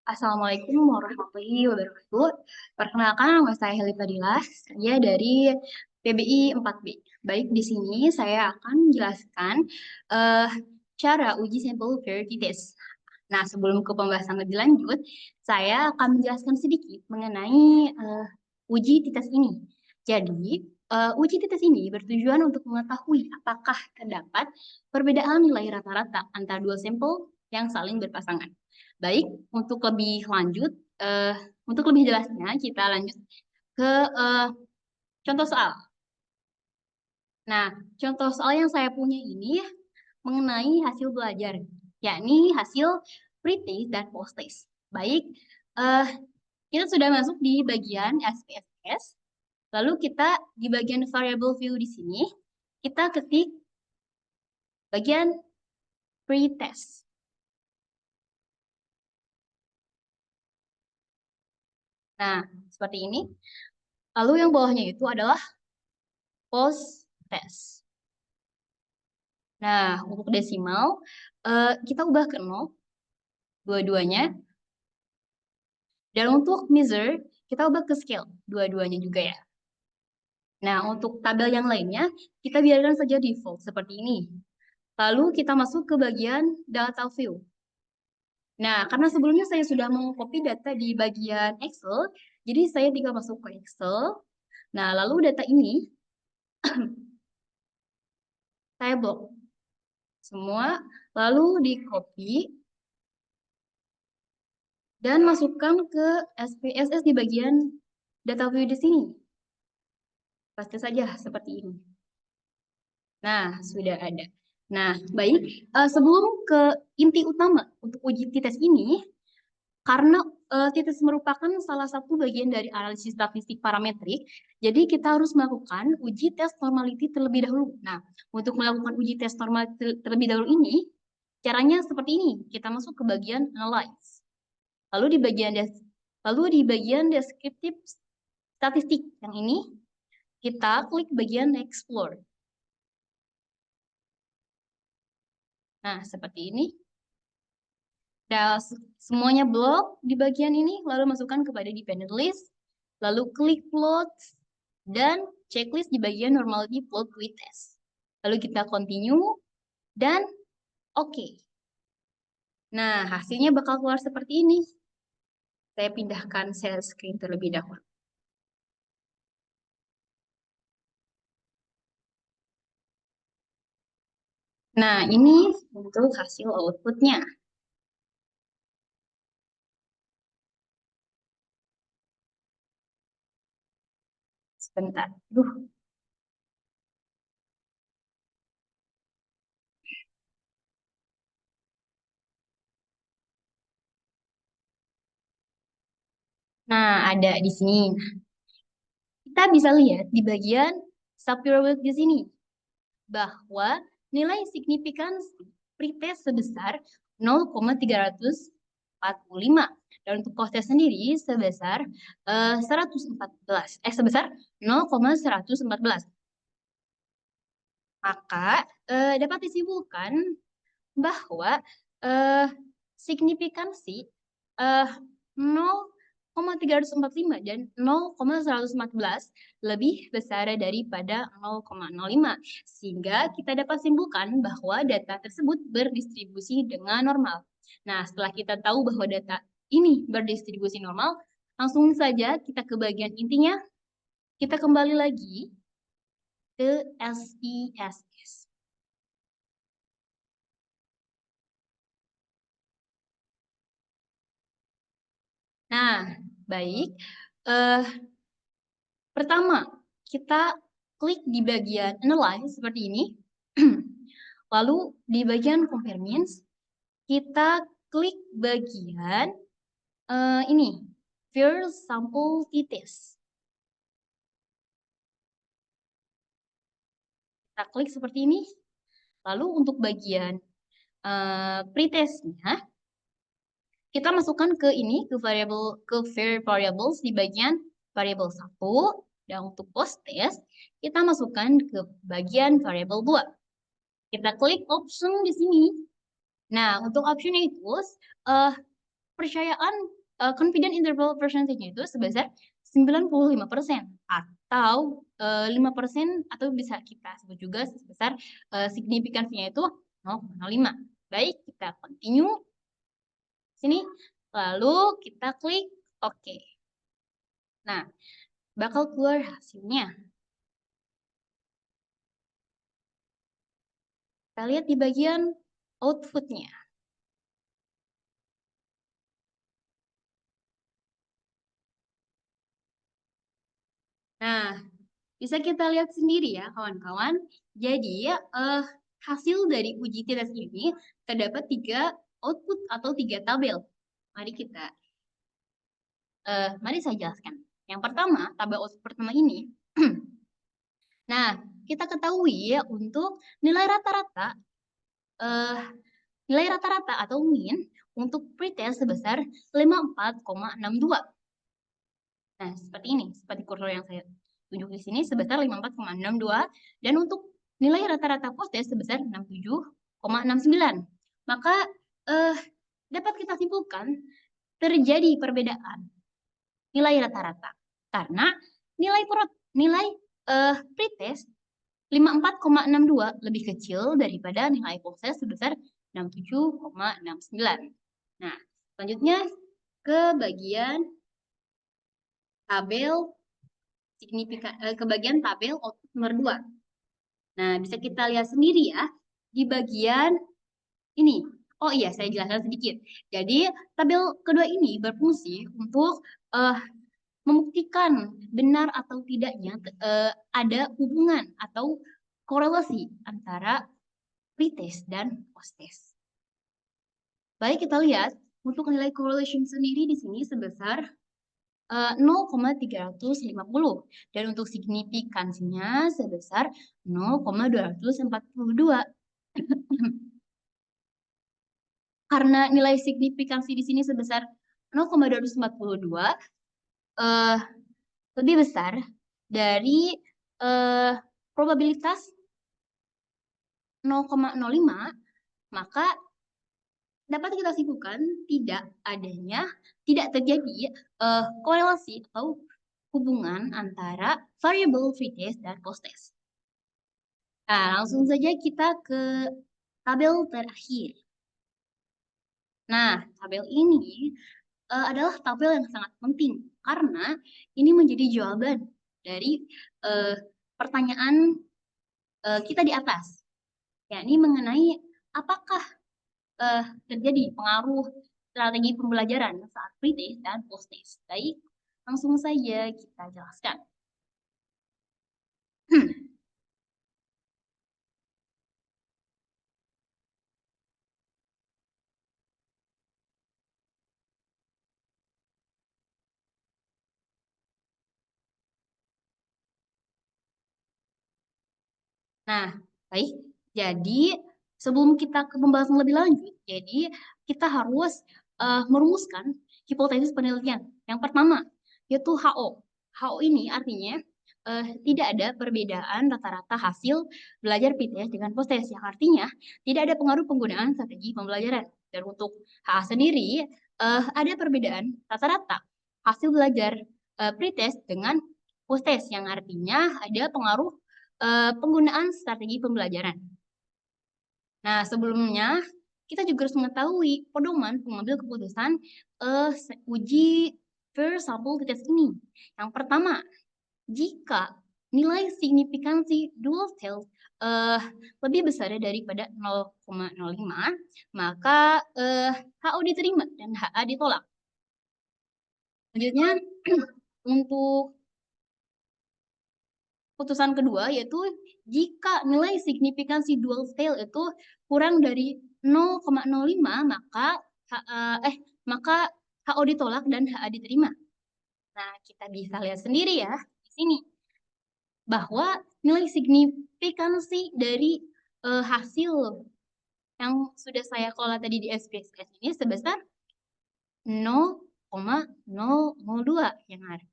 Assalamualaikum warahmatullahi wabarakatuh. Perkenalkan, nama saya Heli Fadilah, saya dari PBI 4B. Baik, di sini saya akan menjelaskan eh, cara uji sampel variety test. Nah, sebelum ke pembahasan lebih lanjut, saya akan menjelaskan sedikit mengenai uji t-test ini. Jadi, uji t-test ini bertujuan untuk mengetahui apakah terdapat perbedaan nilai rata-rata antara dua sampel yang saling berpasangan. Baik, untuk lebih lanjut, eh, untuk lebih jelasnya kita lanjut ke contoh soal. Nah, contoh soal yang saya punya ini mengenai hasil belajar, yakni hasil pre-test dan post-test. Baik, eh, kita sudah masuk di bagian SPSS, lalu kita di bagian variable view di sini, kita ketik bagian pre-test. Nah, seperti ini. Lalu yang bawahnya itu adalah post-test. Nah, untuk desimal, kita ubah ke 0, dua-duanya. Dan untuk measure, kita ubah ke scale, dua-duanya juga ya. Nah, untuk tabel yang lainnya, kita biarkan saja default seperti ini. Lalu kita masuk ke bagian data view. Nah, karena sebelumnya saya sudah mengcopy data di bagian Excel, jadi saya tinggal masuk ke Excel. Nah, lalu data ini saya blok semua, lalu di copy dan masukkan ke SPSS di bagian data view di sini. Pasti saja seperti ini. Nah, sudah ada. Nah, baik. Sebelum ke inti utama untuk uji t-test ini, karena t-test merupakan salah satu bagian dari analisis statistik parametrik, jadi kita harus melakukan uji tes normality terlebih dahulu. Nah, untuk melakukan uji tes normality terlebih dahulu ini, caranya seperti ini. Kita masuk ke bagian analyze. Lalu di bagian deskriptif statistik yang ini, kita klik bagian explore. Nah, seperti ini. Nah, semuanya blok di bagian ini, lalu masukkan kepada dependent list, lalu klik plot, dan checklist di bagian normality plot with test. Lalu kita continue, dan oke. Nah, hasilnya bakal keluar seperti ini. Saya pindahkan share screen terlebih dahulu. Nah, ini untuk hasil outputnya. Sebentar. Duh. Nah, ada di sini. Kita bisa lihat di bagian subperiodic di sini bahwa nilai signifikansi pretest sebesar 0,345 dan untuk post-test sendiri sebesar 0,114. Maka dapat disimpulkan bahwa eh, signifikansi eh, 0,345 dan 0,114 lebih besar daripada 0,05 sehingga kita dapat simpulkan bahwa data tersebut berdistribusi dengan normal. Nah, setelah kita tahu bahwa data ini berdistribusi normal, langsung saja kita ke bagian intinya. Kita kembali lagi ke SPSS. Nah, baik. Eh, Pertama, kita klik di bagian Analyze seperti ini. Lalu di bagian Compare Means, kita klik bagian ini, First Sample T-Test. Kita klik seperti ini. Lalu untuk bagian pretestnya, kita masukkan ke ini, ke variables di bagian variable 1. Dan untuk post test, kita masukkan ke bagian variable 2. Kita klik option di sini. Nah, untuk optionnya itu, kepercayaan confident interval percentage-nya itu sebesar 95% atau 5% atau bisa kita sebut juga sebesar signifikansinya itu 0,05. Baik, kita continue sini lalu kita klik OK. Nah, bakal keluar hasilnya. Kita lihat di bagian output-nya. Nah, bisa kita lihat sendiri ya kawan-kawan. Jadi hasil dari uji tes ini terdapat 3 output atau 3 tabel. Mari saya jelaskan. Yang pertama, tabel output pertama ini. Nah, kita ketahui ya untuk nilai rata-rata atau min untuk pretest sebesar 54,62. Nah, seperti ini, seperti kursor yang saya tunjuk di sini sebesar 54,62 dan untuk nilai rata-rata post-test sebesar 67,69. Maka dapat kita simpulkan terjadi perbedaan nilai rata-rata karena nilai pretest 54,62 lebih kecil daripada nilai post-test sebesar 67,69. Nah, selanjutnya ke bagian tabel ke bagian tabel output nomor 2. Nah, bisa kita lihat sendiri ya di bagian ini. Oh iya, saya jelaskan sedikit. Jadi, tabel kedua ini berfungsi untuk membuktikan benar atau tidaknya ada hubungan atau korelasi antara pretest dan post-test. Baik, kita lihat untuk nilai correlation sendiri di sini sebesar 0,350 dan untuk signifikansinya sebesar 0,242. Karena nilai signifikansi di sini sebesar 0,242 lebih besar dari probabilitas 0,05, maka dapat kita simpulkan tidak terjadi korelasi atau hubungan antara variable pretest dan post-test. Nah, langsung saja kita ke tabel terakhir. Nah, tabel ini adalah tabel yang sangat penting karena ini menjadi jawaban dari pertanyaan kita di atas, yakni mengenai apakah terjadi pengaruh strategi pembelajaran saat pretest dan post-test. Baik, langsung saja kita jelaskan. Nah, baik. Jadi, sebelum kita ke pembahasan lebih lanjut, jadi kita harus merumuskan hipotesis penelitian. Yang pertama, yaitu HO. HO ini artinya tidak ada perbedaan rata-rata hasil belajar pretest dengan post-test, yang artinya tidak ada pengaruh penggunaan strategi pembelajaran. Dan untuk HA sendiri, ada perbedaan rata-rata hasil belajar pretest dengan post-test, yang artinya ada pengaruh penggunaan strategi pembelajaran. Nah, sebelumnya kita juga harus mengetahui pedoman pengambil keputusan uji first sample test ini. Yang pertama, jika nilai signifikansi dual tail lebih besar daripada 0,05, maka HO diterima dan HA ditolak. Selanjutnya, untuk putusan kedua yaitu jika nilai signifikansi dual tail itu kurang dari 0,05 maka HO ditolak dan HA diterima. Nah, kita bisa lihat sendiri ya di sini bahwa nilai signifikansi dari hasil yang sudah saya kelola tadi di SPSS ini sebesar 0,002 yang ada.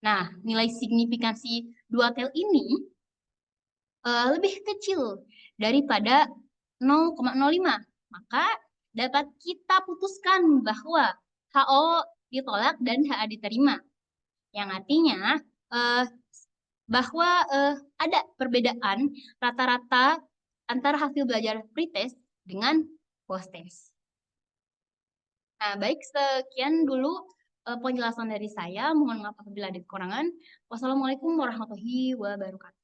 Nah, nilai signifikansi dua tail ini lebih kecil daripada 0,05. Maka dapat kita putuskan bahwa HO ditolak dan HA diterima. Yang artinya eh, bahwa ada perbedaan rata-rata antara hasil belajar pretest dengan post-test. Nah, baik sekian dulu penjelasan dari saya. Mohon maaf apabila ada kekurangan. Wassalamualaikum warahmatullahi wabarakatuh.